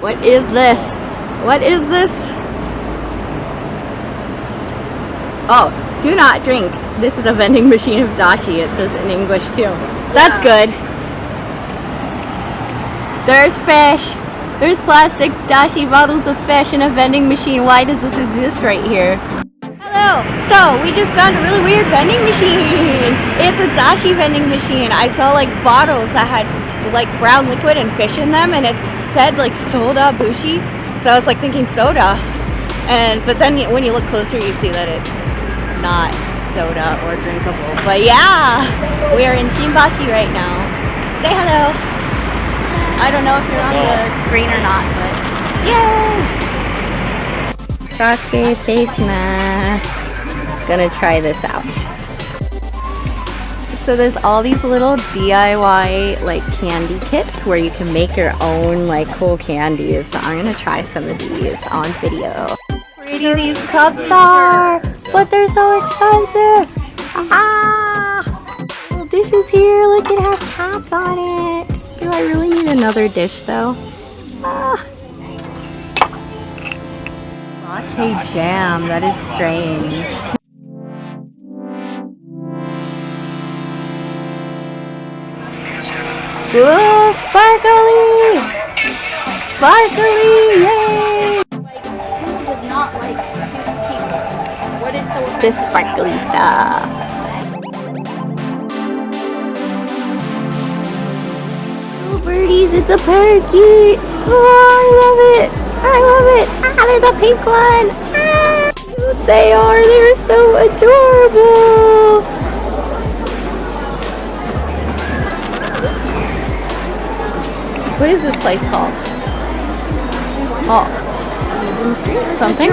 What is this? What is this? Oh, do not drink. This is a vending machine of dashi. It says in English too. That's good. There's fish. There's plastic dashi bottles of fish in a vending machine. Why does this exist right here? Hello. So we just found a really weird vending machine. It's a dashi vending machine. I saw like bottles that had like brown liquid and fish in them, and it said like soda bushi. So I was like thinking soda, but then when you look closer, you see that it's not soda or drinkable. But yeah, we are in Shimbashi right now. Say hello. I don't know if you're on the screen or not, but yay! Sake face mask. Gonna try this out. So there's all these little DIY like candy kits where you can make your own like cool candies. So I'm gonna try some of these on video. How pretty these cups are, but they're so expensive. Ah! Little dishes here. Look, it has cats on it. Do I really need another dish though? Ah. Latte jam. That is strange. Ooh, sparkly! Sparkly! Yay! Who does not like what is so this sparkly stuff? Oh, birdies, it's a parakeet! Oh, I love it! I love it! Ah, there's a pink one! Ah, cute they are! They're so adorable! What is this place called? Oh, something?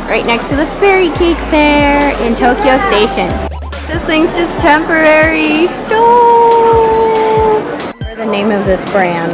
Right next to the fairy cake fair in Tokyo Station. This thing's just temporary. No! The name of this brand.